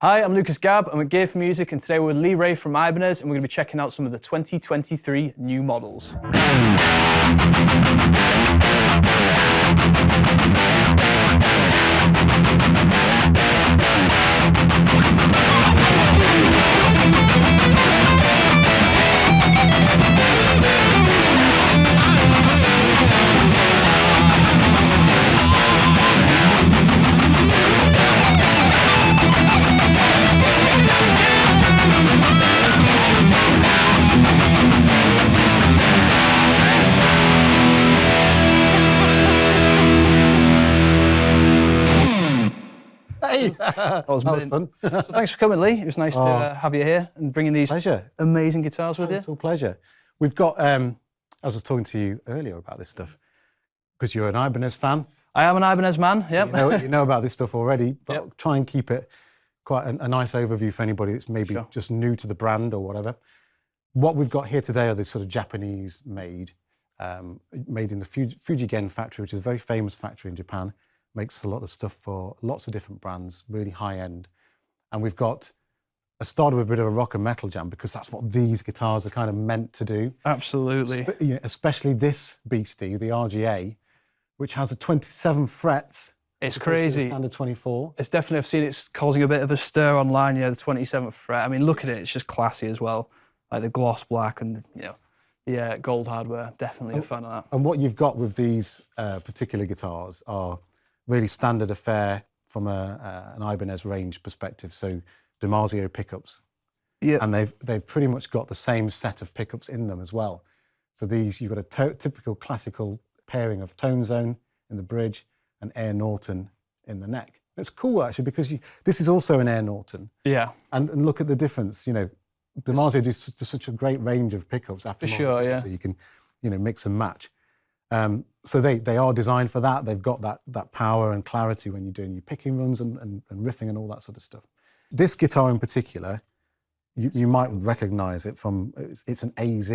Hi, I'm Lucas Gabb. I'm at Gear4music, and today we're with Lee Ray from Ibanez, and we're going to be checking out some of the 2023 new models. Hey, that was fun. So thanks for coming, Lee. It was nice to have you here and bringing these amazing guitars with you. It's all pleasure. We've got, I was talking to you earlier about this stuff, because you're an Ibanez fan. I am an Ibanez man, yep. So you know about this stuff already, but I'll try and keep it quite a nice overview for anybody that's maybe just new to the brand or whatever. What we've got here today are this sort of Japanese made in the Fujigen factory, which is a very famous factory in Japan. Makes a lot of stuff for lots of different brands, really high end. And we've got started with a bit of a rock and metal jam, because that's what these guitars are kind of meant to do. Absolutely. Especially this beastie, the RGA, which has a 27 frets. It's crazy. Standard 24. It's definitely, I've seen it's causing a bit of a stir online, the 27th fret. I mean, look at it, it's just classy as well. Like the gloss black and, gold hardware. Definitely a fan of that. And what you've got with these particular guitars are really standard affair from an Ibanez range perspective. So DiMarzio pickups. Yeah. And they've pretty much got the same set of pickups in them as well. So these, you've got a typical classical pairing of tone zone in the bridge and Air Norton in the neck. It's cool actually, because this is also an Air Norton. Yeah. And look at the difference, DiMarzio does such a great range of pickups after. For sure, yeah. So you can, mix and match. So they are designed for that. They've got that power and clarity when you're doing your picking runs and riffing and all that sort of stuff. This guitar in particular, you might recognize it from, it's an AZ.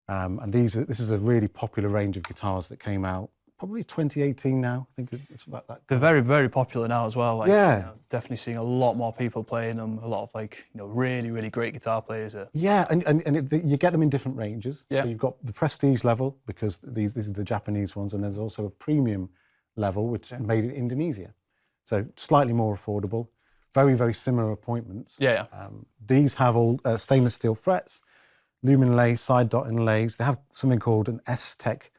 And this is a really popular range of guitars that came out probably 2018 now. I think it's about that. They're very, very popular now as well. Definitely seeing a lot more people playing them. A lot of really, really great guitar players. Yeah, and you get them in different ranges. Yeah. So you've got the prestige level, because these are the Japanese ones, and there's also a premium level, which is made in Indonesia. So slightly more affordable. Very, very similar appointments. Yeah. These have all stainless steel frets, lumen lay, side dot inlays. They have something called an S-Tech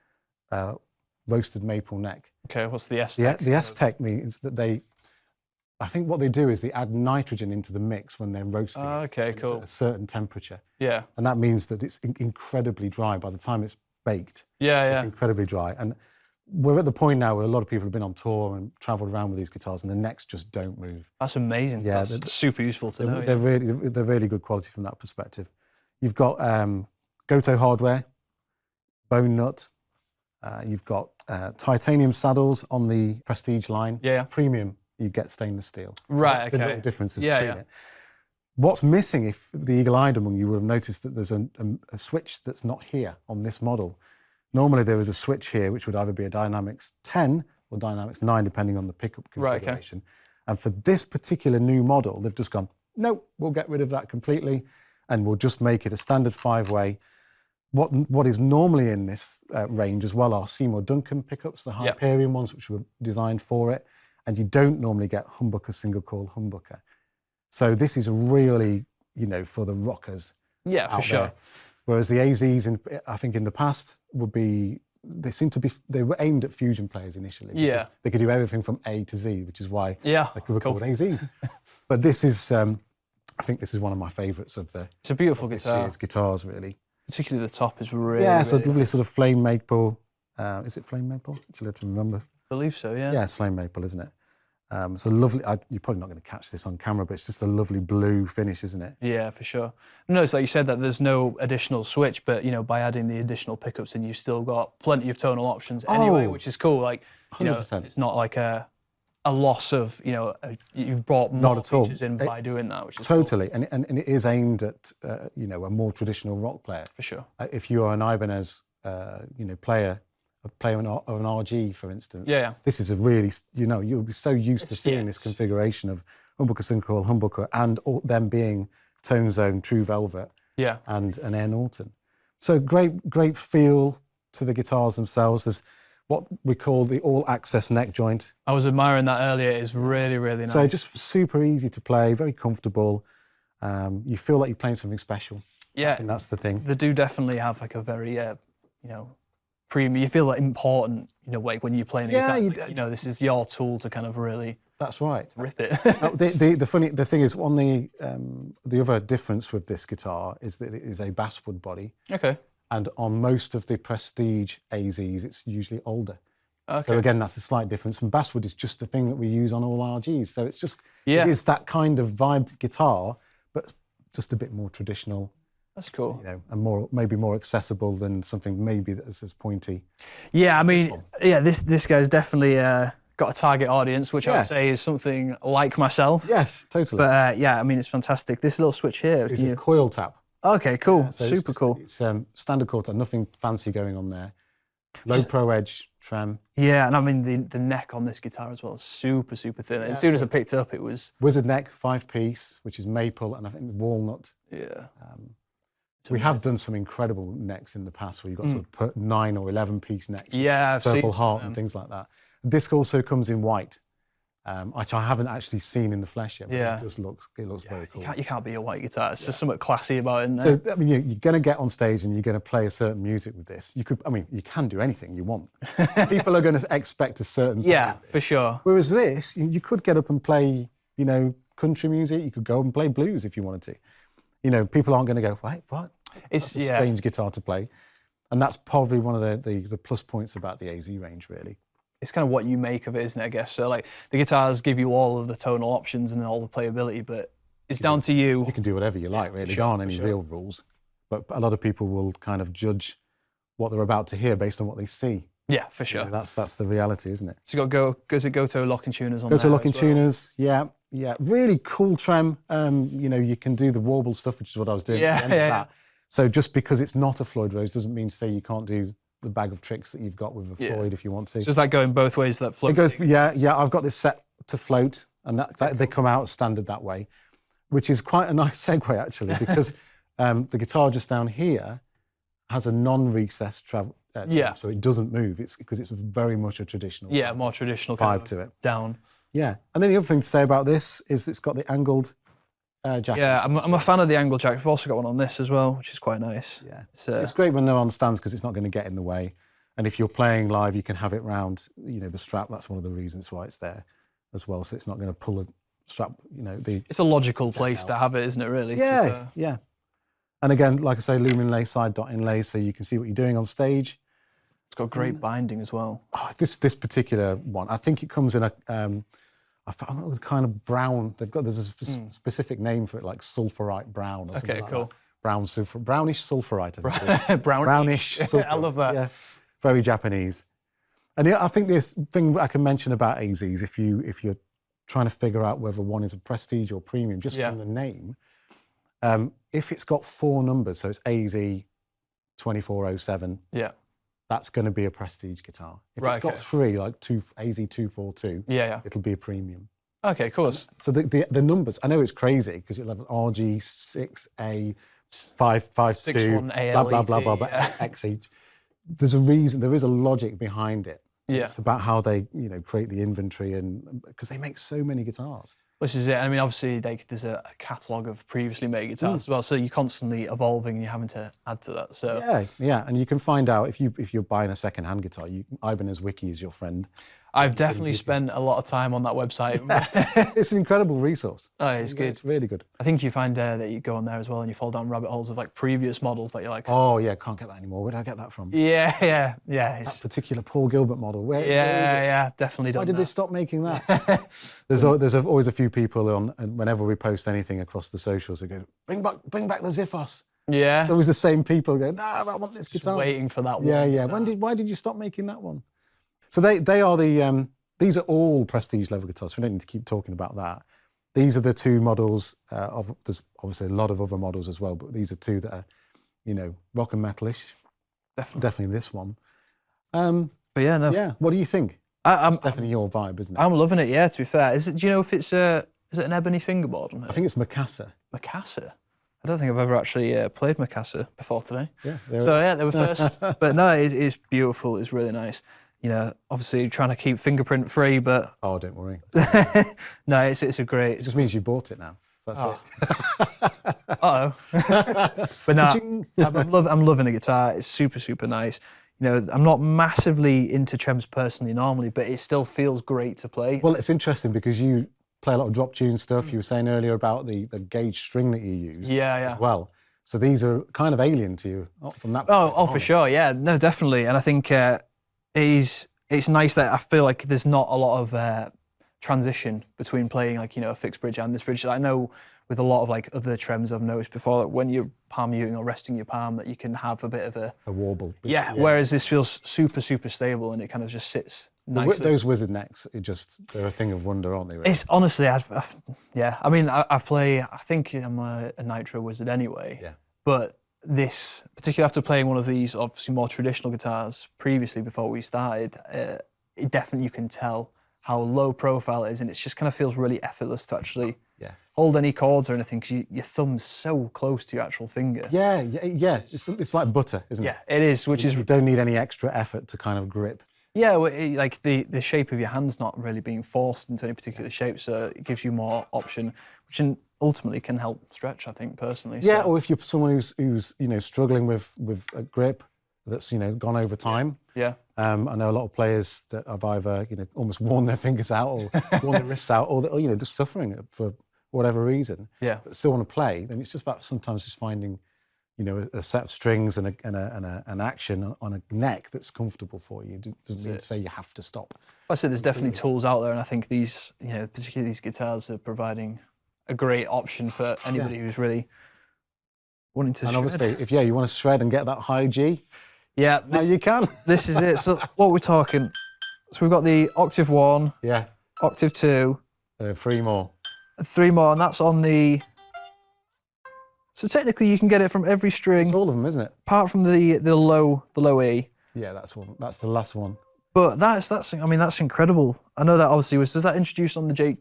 roasted maple neck. Okay, what's the S-Tech? The S-Tech means that I think what they do is they add nitrogen into the mix when they're roasting. Okay, cool. At a certain temperature. Yeah. And that means that it's incredibly dry by the time it's baked. Yeah. It's incredibly dry. And we're at the point now where a lot of people have been on tour and traveled around with these guitars, and the necks just don't move. That's amazing. Yeah, that's super useful to know. They're really good quality from that perspective. You've got Goto hardware, bone nut. You've got titanium saddles on the Prestige line. Yeah. Premium, you get stainless steel. Right, that's the little differences between it. What's missing, if the eagle-eyed among you would have noticed that there's a switch that's not here on this model. Normally there is a switch here, which would either be a Dynamics 10 or Dynamics 9, depending on the pickup configuration. Right, okay. And for this particular new model, they've just gone, nope, we'll get rid of that completely, and we'll just make it a standard 5-way. What is normally in this range as well are Seymour Duncan pickups, the Hyperion ones, which were designed for it, and you don't normally get humbucker single coil humbucker. So this is really, for the rockers. Yeah, for sure. There. Whereas the AZs, I think in the past, they were aimed at fusion players initially. Yeah. They could do everything from A to Z, which is why they were called AZs. But this is, I think this is one of my favourites of the. It's a beautiful guitar. Guitars, really. Particularly the top is really, it's a really lovely nice. sort of flame maple. Is it flame maple? Actually, I have to remember. I believe so, yeah. Yeah, it's flame maple, isn't it? It's a lovely, you're probably not going to catch this on camera, but it's just a lovely blue finish, isn't it? Yeah, for sure. No, it's like you said that there's no additional switch, but by adding the additional pickups, then you've still got plenty of tonal options anyway, which is cool. Like, 100%. It's not like a loss of, you've brought more features in by doing that, which is totally cool. And it is aimed at a more traditional rock player. For sure. If you are an Ibanez player of an RG, for instance, this is a really, you'll be so used to seeing this configuration of humbucker, single coil, humbucker, and all, them being Tone Zone, True Velvet, and an Air Norton. So great feel to the guitars themselves. There's what we call the all-access neck joint. I was admiring that earlier. It's really, really nice. So just super easy to play, very comfortable. You feel like you're playing something special. Yeah, I think that's the thing. They do definitely have like a very, you know, premium. You feel like important, you know, like when you're playing a guitar. You know, this is your tool to kind of really. That's right. Rip it. The thing is, on the other difference with this guitar is that it is a basswood body. Okay. And on most of the prestige AZs, it's usually older. Okay. So again, that's a slight difference. And basswood is just the thing that we use on all RGs. So it's just, it is that kind of vibe guitar, but just a bit more traditional. That's cool. You know, and maybe more accessible than something maybe that's as pointy. Yeah, I mean, this guy's definitely got a target audience, which I would say is something like myself. Yes, totally. But yeah, I mean, it's fantastic. This little switch here. It's a coil tap. Okay, cool. So super cool. It's standard coil tap, nothing fancy going on there. Low pro edge trem. Yeah, and I mean the neck on this guitar as well is super, super thin. As soon as I picked it up, it was wizard neck, 5-piece, which is maple and I think walnut. Yeah. We have done some incredible necks in the past where you've got sort of put 9 or 11-piece necks. Yeah, I've Purple seen Heart and things like that. This also comes in white, which I haven't actually seen in the flesh yet. But it just looks very cool. You can't be a white guitar. It's just something classy about it. So I mean, you're going to get on stage and you're going to play a certain music with this. You can do anything you want. People are going to expect a certain thing. Yeah, for sure. Whereas this, you could get up and play, you know, country music. You could go and play blues if you wanted to. You know, people aren't going to go, wait, what? It's a strange guitar to play. And that's probably one of the plus points about the AZ range, really. It's kind of what you make of it, isn't it, I guess? So, like, the guitars give you all of the tonal options and all the playability, but it's down to you. You can do whatever you like, really. There aren't any real rules. But a lot of people will kind of judge what they're about to hear based on what they see. Yeah, for sure. You know, that's the reality, isn't it? So you got Goto locking tuners on there. Goto locking tuners, yeah. Really cool trem. You know, you can do the warble stuff, which is what I was doing at the end of that. So just because it's not a Floyd Rose doesn't mean to say you can't do the bag of tricks that you've got with a Floyd if you want to. So it's like going both ways, that float. It goes, I've got this set to float, and that they come out standard that way, which is quite a nice segue actually, because the guitar just down here has a non-recessed travel. So it doesn't move. It's because it's very much a traditional. Yeah, more traditional vibe kind of to it. Down. Yeah, and then the other thing to say about this is it's got the angled jack. Yeah, I'm a fan of the angled jack. I've also got one on this as well, which is quite nice. Yeah, it's great when they're on stands because it's not going to get in the way. And if you're playing live, you can have it round, you know, the strap. That's one of the reasons why it's there as well. So it's not going to pull a strap, you know. It's a logical place to have it, isn't it, really? Yeah, yeah. And again, like I say, loom inlay, side dot inlay, so you can see what you're doing on stage. It's got great binding as well. Oh, this particular one, I think it comes in a I found it with kind of brown. There's a specific name for it, like sulfurite brown or something like that. Brownish sulfurite. I think brownish sulfurite. I love that. Yeah, very Japanese. And I think this thing I can mention about AZs, if you're trying to figure out whether one is a prestige or premium, just from the name, if it's got 4 numbers, so it's AZ2407. Yeah. That's going to be a prestige guitar. If it's got 3, like AZ242, it'll be a premium. Okay, cool. So the numbers, I know it's crazy because you'll have an RG6A552, blah, blah, blah, blah, blah, XH. There's a reason, there is a logic behind it. Yeah. It's about how they, you know, create the inventory, and because they make so many guitars. This is it. I mean, obviously, there's a catalogue of previously made guitars as well, so you're constantly evolving and you're having to add to that. So yeah, and you can find out if you're buying a second-hand guitar. Ibanez Wiki is your friend. I've definitely spent a lot of time on that website. It's an incredible resource. Oh, it's good. It's really good. I think you find that you go on there as well and you fall down rabbit holes of like previous models that you're like, oh yeah, can't get that anymore. Where did I get that from? Yeah. That particular Paul Gilbert model. Where is it? Yeah, definitely. Why did they stop making that? There's always a few people on, and whenever we post anything across the socials, they go, bring back the Ziphos. Yeah. It's always the same people going, I want this guitar. Just waiting for that one. Yeah. Why did you stop making that one? So they are these are all prestige level guitars. We don't need to keep talking about that. These are the 2 models there's obviously a lot of other models as well, but these are 2 that are, you know, rock and metalish. Definitely this one. But yeah, what do you think? It's definitely your vibe, isn't it? I'm loving it. Yeah, to be fair, do you know if it's a Is it an ebony fingerboard on it? I think it's Macassar. Macassar? I don't think I've ever actually played Macassar before today. Yeah. So yeah, they were first. But no, it's beautiful. It's really nice. You know, obviously trying to keep fingerprint free, but Oh, don't worry. no, it's a great. It just means you bought it now. That's it. Uh-oh. But no, I'm loving the guitar. It's super nice. You know, I'm not massively into trems personally normally, but it still feels great to play. Well, it's interesting because you play a lot of drop tune stuff. You were saying earlier about the gauge string that you use as well. So these are kind of alien to you from that perspective. Oh, for sure. Yeah, no, definitely. And I think it's nice that I feel like there's not a lot of transition between playing like, you know, a fixed bridge and this bridge. I know with a lot of like other trems I've noticed before, like when you're palm muting or resting your palm, that you can have a bit of a warble. Yeah, whereas this feels super stable and it kind of just sits nicely. Those wizard necks, they're a thing of wonder, aren't they? Really? It's honestly, yeah. I mean, I think I'm a Nitro wizard anyway. Yeah. But this, particularly after playing one of these obviously more traditional guitars previously before we started, it definitely, you can tell how low profile it is, and it just kind of feels really effortless to actually hold any chords or anything, because your thumb's so close to your actual finger. Yeah. It's like butter, isn't it? Yeah, it is, which is... You don't need any extra effort to kind of grip. Yeah, well, like the shape of your hand's not really being forced into any particular shape, so it gives you more option, which ultimately can help stretch, I think, personally. Yeah, or if you're someone who's you know, struggling with a grip that's, you know, gone over time. Yeah. I know a lot of players that have either, you know, almost worn their fingers out or worn their wrists out, or you know, just suffering for whatever reason. Yeah. But still want to play. Then it's just about sometimes just finding, you know, a set of strings and an action on a neck that's comfortable for you. It doesn't mean to say you have to stop. I said there's definitely tools out there, and I think these, you know, particularly these guitars are providing a great option for anybody who's really wanting to shred. And obviously, if you want to shred and get that high G, now you can. This is it. So what we're talking, so we've got the octave 1, octave 2, 3 more. 3 more, and that's on the... So technically you can get it from every string. It's all of them, isn't it? Apart from the low E. Yeah, that's the last one. But that's I mean, that's incredible. I know that obviously was that introduced on the Jake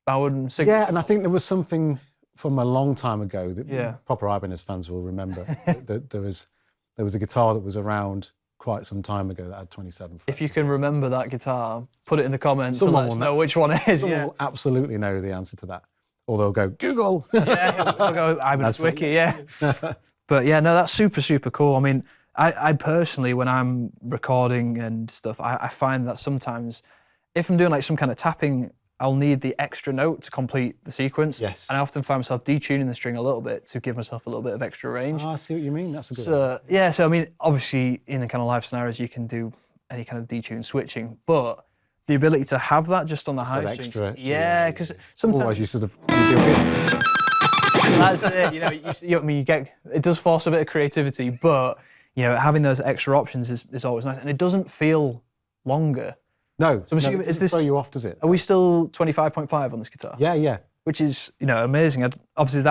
Bowen signature? Yeah, and I think there was something from a long time ago that proper Ibanez fans will remember. that there was a guitar that was around quite some time ago that had 27 frets. If you can remember that guitar, put it in the comments Someone and let us know which one it is. Someone will absolutely know the answer to that. Or they'll go, Google. Yeah, I'll go Ibanez Wiki, yeah. But yeah, no, that's super cool. I mean, I personally, when I'm recording and stuff, I find that sometimes if I'm doing like some kind of tapping, I'll need the extra note to complete the sequence. Yes. And I often find myself detuning the string a little bit to give myself a little bit of extra range. Oh, I see what you mean. That's a good So, yeah, so I mean, obviously in the kind of live scenarios, you can do any kind of detune switching, but the ability to have that just on the high strings. Extra. Yeah, because sometimes... Otherwise you sort of... That's it, you know, I mean, it does force a bit of creativity, but, you know, having those extra options is always nice, and it doesn't feel longer. No, So I'm assuming, it doesn't throw you off, does it? Are we still 25.5 on this guitar? Yeah. Which is, you know, amazing. Obviously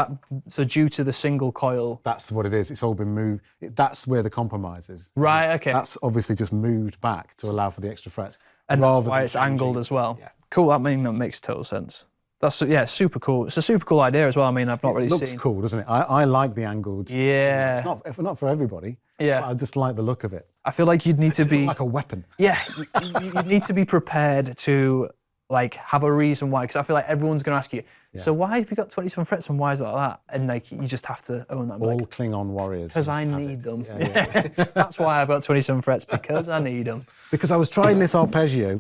so due to the single coil. That's what it is. It's all been moved. That's where the compromise is. Right, okay. That's obviously just moved back to allow for the extra frets. And that's why it's angled as well. Yeah. Cool, that makes total sense. That's, yeah, super cool. It's a super cool idea as well. I mean, I've not really seen. It looks cool, doesn't it? I like the angled. Yeah. It's not for everybody. Yeah. But I just like the look of it. I feel like you'd need to be... like a weapon. Yeah, you need to be prepared to like have a reason why, because I feel like everyone's going to ask you, so why have you got 27 frets and why is it like that? And like, you just have to own that. All Klingon warriors. Because I need them. Yeah. That's why I've got 27 frets, because I need them. Because I was trying this arpeggio,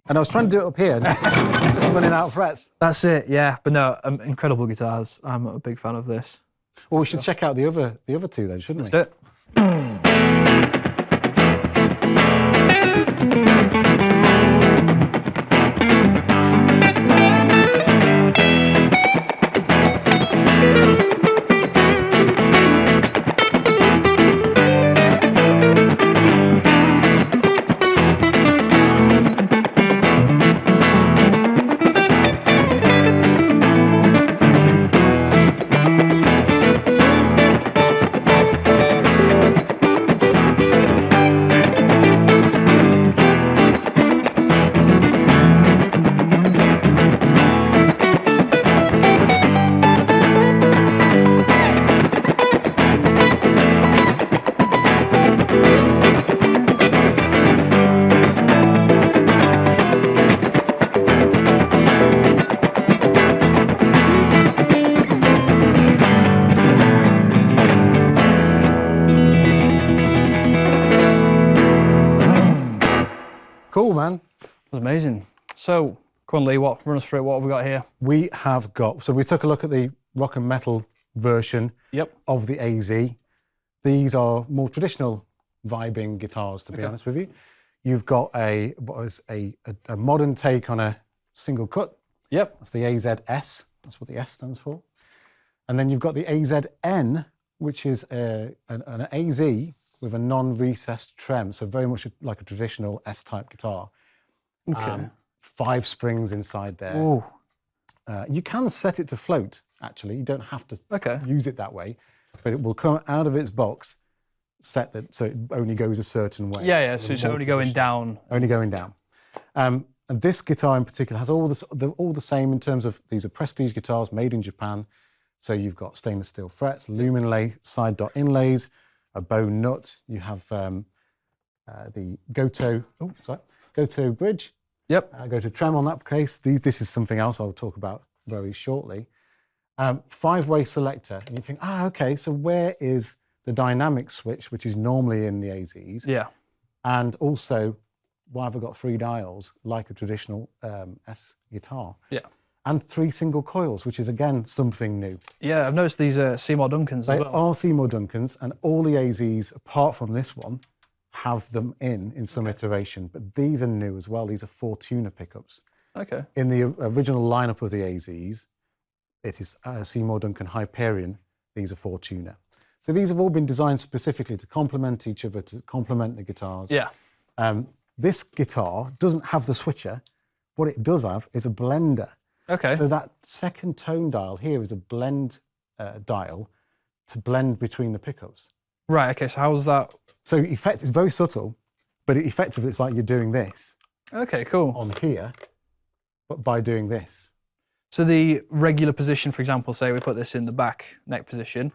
and I was trying to do it up here, and just running out of frets. That's it, yeah. But no, incredible guitars. I'm a big fan of this. Well, we should check out the other two then, shouldn't we? Let's do it. That's amazing. So, come on, Lee, run us through it. What have we got here? We have got, so we took a look at the rock and metal version of the AZ. These are more traditional vibing guitars, to be honest with you. You've got a modern take on a single cut. That's the AZS. That's what the S stands for. And then you've got the AZN, which is an AZ with a non-recessed trem, so very much like a traditional S-type guitar. 5 springs inside there. You can set it to float, actually. You don't have to use it that way, but it will come out of its box set that so it only goes a certain way. So it's only going down. Only going down. And this guitar in particular has all the same in terms of, these are prestige guitars made in Japan. So you've got stainless steel frets, lumen side dot inlays, a bone nut. You have the Goto bridge. Goto trem on that case. This is something else I'll talk about very shortly. 5-way selector. And you think, okay, so where is the dynamic switch, which is normally in the AZs? And also, why have I got 3 dials like a traditional S guitar? And 3 single coils, which is again something new. I've noticed these are Seymour Duncans as well. They are Seymour Duncans, and all the AZs, apart from this one, have them in some iteration. But these are new as well. These are 4 tuner pickups. In the original lineup of the AZs, it is Seymour Duncan Hyperion. These are 4 tuner. So these have all been designed specifically to complement each other, to complement the guitars. This guitar doesn't have the switcher. What it does have is a blender. So that second tone dial here is a blend dial to blend between the pickups. So how's that? So it's very subtle, but effectively it's like you're doing this. Cool. On here, but by doing this. So the regular position, for example, say we put this in the back neck position,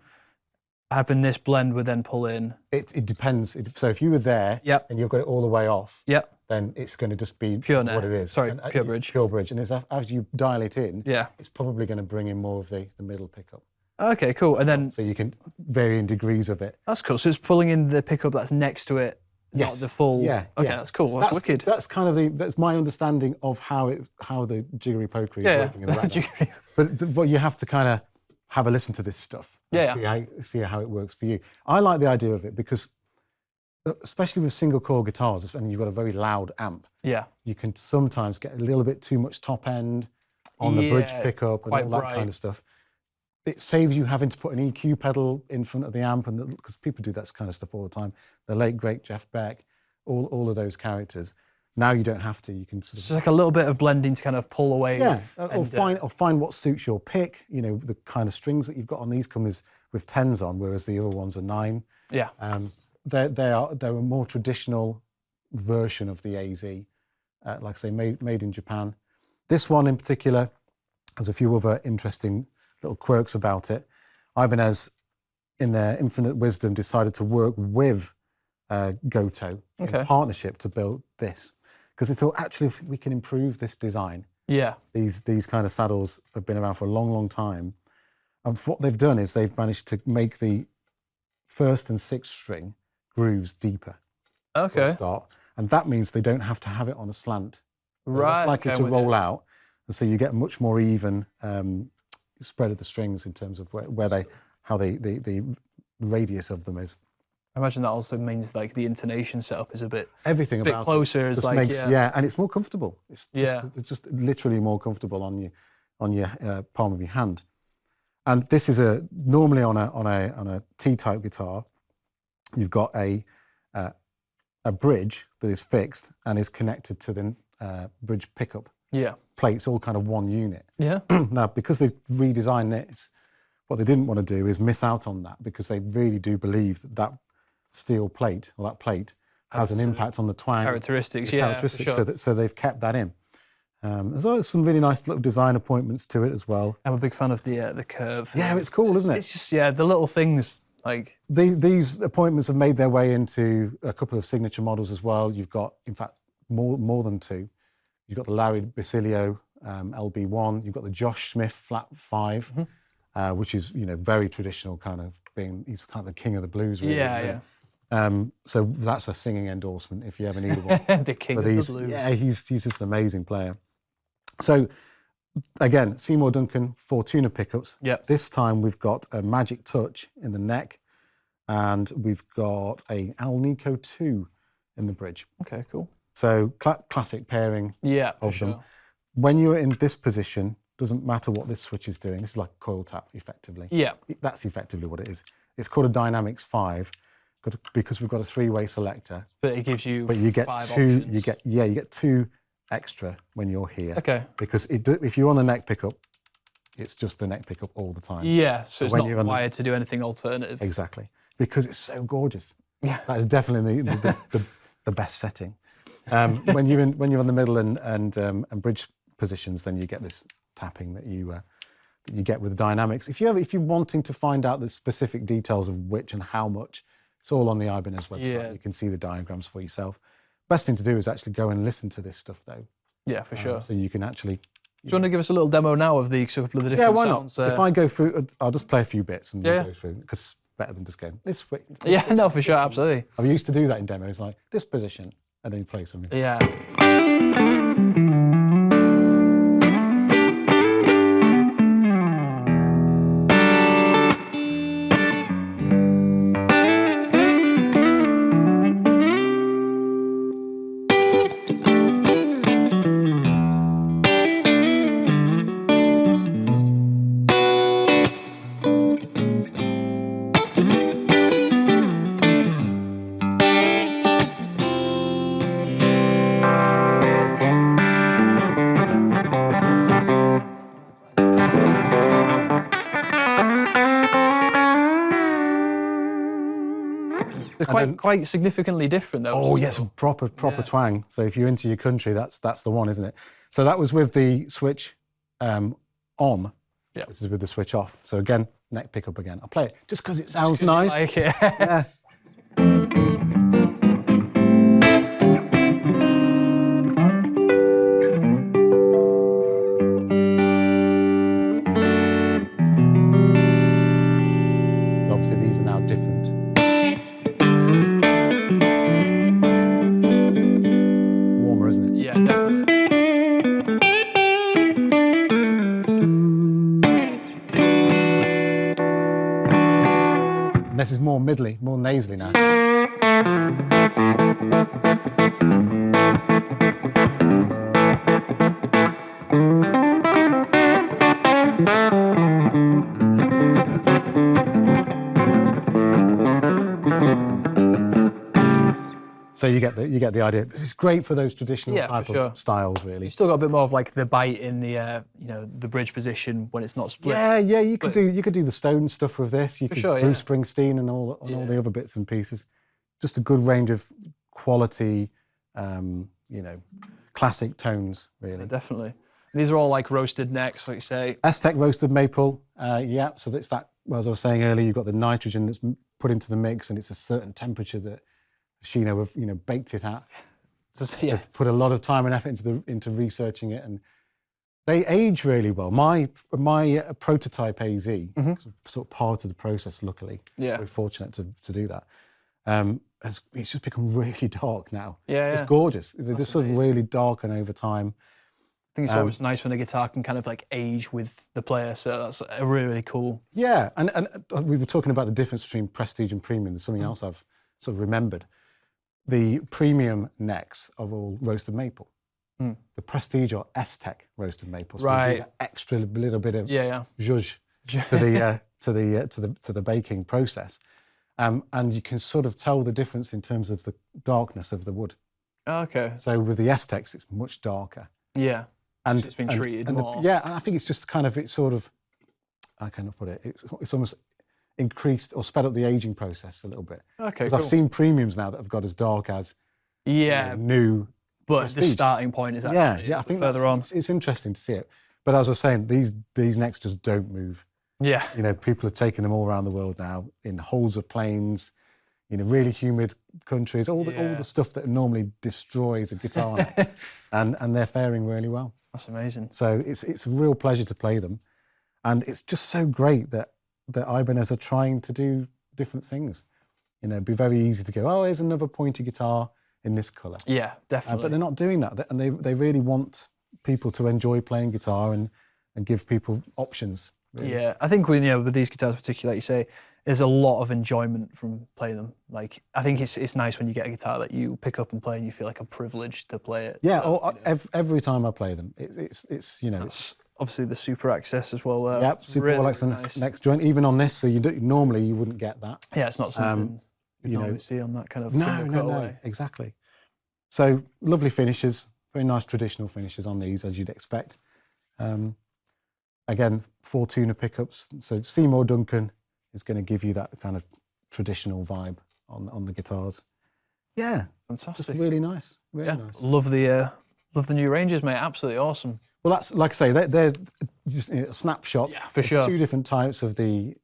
having this blend would then pull in. It depends. So if you were there and you've got it all the way off, then it's going to just be pure what it is. Pure bridge. Pure bridge. And as you dial it in, it's probably going to bring in more of the middle pickup. Cool. And then so you can vary in degrees of it. That's cool. So it's pulling in the pickup that's next to it, not the full. That's cool. That's wicked. That's kind of that's my understanding of how the jiggery pokery is working in the background. But you have to kind of have a listen to this stuff. See how it works for you. I like the idea of it because, especially with single core guitars, and you've got a very loud amp, you can sometimes get a little bit too much top end on the bridge pickup and all that kind of stuff. It saves you having to put an EQ pedal in front of the amp, and because people do that kind of stuff all the time. The late great Jeff Beck, all of those characters. Now you don't have to. You can sort of, it's like a little bit of blending to kind of pull away. Or find what suits your pick. You know, the kind of strings that you've got on these come with 10s on, whereas the other ones are 9. They're a more traditional version of the AZ, like I say, made in Japan. This one in particular has a few other interesting little quirks about it. Ibanez, in their infinite wisdom, decided to work with Goto in partnership to build this, because they thought, actually, if we can improve this design. These kind of saddles have been around for a long, long time. And what they've done is they've managed to make the 1st and 6th string grooves deeper. For a start. And that means they don't have to have it on a slant. It's likely to roll out. And so you get a much more even spread of the strings in terms of how the radius of them is. I imagine that also means like the intonation setup is a bit about closer. It's like and it's more comfortable. It's just literally more comfortable on your palm of your hand. And this is normally on a T-type guitar, you've got a bridge that is fixed and is connected to the bridge pickup. Plates, all kind of one unit. Now, because they redesigned this, what they didn't want to do is miss out on that, because they really do believe that steel plate, or that plate, has an impact on the twang characteristics. So they've kept that in. There's some really nice little design appointments to it as well. I'm a big fan of the curve. It's cool, isn't it? It's just the little things like these appointments have made their way into a couple of signature models as well. You've got, in fact, more than 2. You've got the Larry Basilio LB1. You've got the Josh Smith Flat 5, which is very traditional, kind of he's kind of the king of the blues, really. So that's a singing endorsement if you ever need one. The king of the blues. Yeah, he's just an amazing player. So again, Seymour Duncan 4 tuner pickups. Yep. This time we've got a Magic Touch in the neck, and we've got a Alnico 2 in the bridge. Okay, cool. So classic pairing of them. Sure. When you're in this position, doesn't matter what this switch is doing. This is like a coil tap, effectively. Yeah. That's effectively what it is. It's called a Dynamics 5 because we've got a 3-way selector. But it gives you. But you get 5 two. options. You get 2 extra when you're here. Okay. Because if you're on the neck pickup, it's just the neck pickup all the time. Yeah. So it's when not you're wired to do anything alternative. Exactly. Because it's so gorgeous. Yeah. That is definitely the best setting. When you're on the middle and bridge positions, then you get this tapping that you get with the Dynamics. If you're wanting to find out the specific details of which and how much, it's all on the Ibanez website. Yeah. You can see the diagrams for yourself. Best thing to do is actually go and listen to this stuff though. Yeah, for sure. So you can actually. Do you want to give us a little demo now of the couple of the different sounds? Not? If I go through, I'll just play a few bits and we'll go through because it's better than just going this switch. Yeah, no, for sure, absolutely. I used to do that in demos, like this position, and then you play something. Yeah. They're quite significantly different though. Oh yes, proper twang. So if you're into your country, that's the one, isn't it? So that was with the switch on. Yeah. This is with the switch off. So again, neck pickup again. I'll play it just because it sounds nice. Like it. Yeah. Obviously, these are now different. Warmer, isn't it? Yeah, definitely. And this is more middly, more nasally now. So you get the idea. It's great for those traditional type of styles, really. You've still got a bit more of like the bite in the the bridge position when it's not split. Yeah, you could do the Stone stuff with this. You could Bruce yeah. Springsteen and all the other bits and pieces. Just a good range of quality, classic tones, really. Yeah, definitely. These are all like roasted necks, like you say. Aztec roasted maple, yeah. So that's that. Well, as I was saying earlier, you've got the nitrogen that's put into the mix, and it's a certain temperature that Shino have baked it at. Yeah. They've put a lot of time and effort into researching it, and they age really well. My prototype AZ, sort of part of the process. Luckily, we're fortunate to do that. It's just become really dark now. Yeah, it's gorgeous. They're just sort of really darken over time. I think it's always nice when a guitar can kind of like age with the player, so that's really, really cool. Yeah, and we were talking about the difference between prestige and premium. There's something else I've sort of remembered. The premium necks are all roasted maple. The prestige are Aztec roasted maple. So they do that extra little bit of zhuzh to the baking process. And you can sort of tell the difference in terms of the darkness of the wood. Okay. So with the Aztecs, it's much darker. Yeah. And it's been treated more. And I think it's just kind of, I cannot put it, it's almost increased or sped up the aging process a little bit. Okay, cool. I've seen premiums now that have got as dark as new but prestige. The starting point is actually I think further on. It's interesting to see it. But as I was saying, these necks just don't move. Yeah. People are taking them all around the world now in holes of planes, really humid countries, all the stuff that normally destroys a guitar neck, and they're faring really well. That's amazing. So it's a real pleasure to play them, and it's just so great that Ibanez are trying to do different things. You know, it'd be very easy to go, oh, here's another pointy guitar in this colour. Yeah, definitely. But they're not doing that, and they really want people to enjoy playing guitar and give people options. Really. Yeah, I think with these guitars, particularly, like you say, there's a lot of enjoyment from playing them. Like, I think it's nice when you get a guitar that you pick up and play, and you feel like a privilege to play it. Yeah, so, every time I play them, it's you know. It's obviously the Super Access as well. Yep, Super really, Access really nice. next joint, even on this. So normally you wouldn't get that. Yeah, it's not something you normally see on that kind of no, exactly. So lovely finishes, very nice traditional finishes on these, as you'd expect. Again, 4 tuner pickups. So Seymour Duncan is going to give you that kind of traditional vibe on the guitars. Yeah, fantastic. It's really nice. Really nice. Love the new ranges, mate. Absolutely awesome. Well, that's like I say, they're just a snapshot. Yeah, for sure. 2 different types of the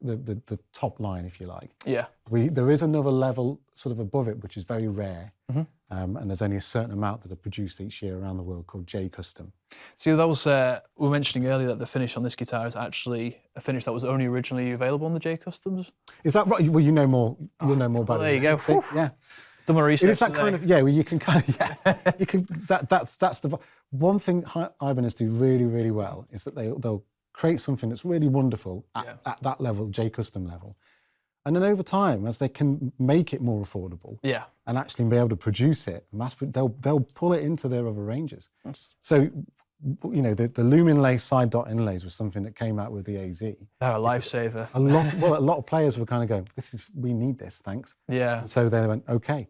top line, if you like. Yeah. There is another level sort of above it, which is very rare. Mm-hmm. And there's only a certain amount that are produced each year around the world called J Custom. See, that was, we were mentioning earlier that the finish on this guitar is actually a finish that was only originally available on the J Customs. Is that right? Well, you know more. You'll know more about it. There you go. See, yeah. Done my research. It is that kind of, where you can kind of, you can, that's the, one thing Ibanez do really, really well is that they'll create something that's really wonderful at that level, J Custom level. And then over time, as they can make it more affordable and actually be able to produce it, they'll pull it into their other ranges. Yes. So, you know, the Luminlay side dot inlays was something that came out with the AZ. They're a lifesaver. A lot of players were kind of going, we need this, thanks. Yeah. And so they went, okay.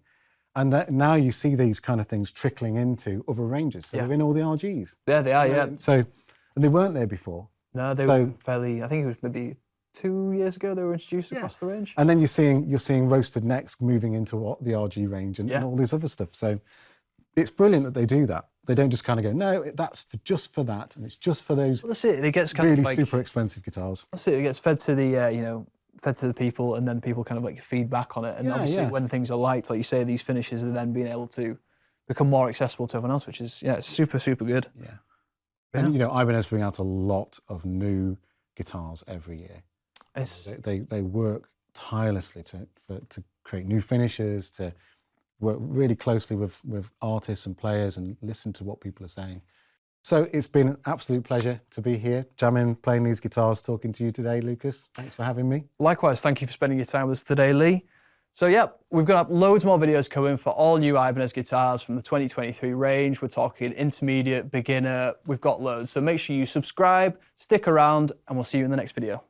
And now you see these kind of things trickling into other ranges. So they're in all the RGs. Yeah, they are, yeah. So, and they weren't there before. No, they were fairly, I think it was maybe 2 years ago they were introduced across the range. And then you're seeing roasted necks moving into the RG range and all this other stuff. So it's brilliant that they do that. They don't just kind of go, no, that's just for that, and it's just for those. Well, that's it. It gets kind really of like super expensive guitars. That's it. It gets fed to the fed to the people, and then people kind of like feedback on it. And obviously, when things are liked, like you say, these finishes are then being able to become more accessible to everyone else, which is super good. Yeah. And you know, Ibanez bring out a lot of new guitars every year. They work tirelessly to create new finishes, to work really closely with artists and players and listen to what people are saying. So it's been an absolute pleasure to be here, jamming, playing these guitars, talking to you today, Lucas. Thanks for having me. Likewise, thank you for spending your time with us today, Lee. So yeah, we've got loads more videos coming for all new Ibanez guitars from the 2023 range. We're talking intermediate, beginner, we've got loads. So make sure you subscribe, stick around, and we'll see you in the next video.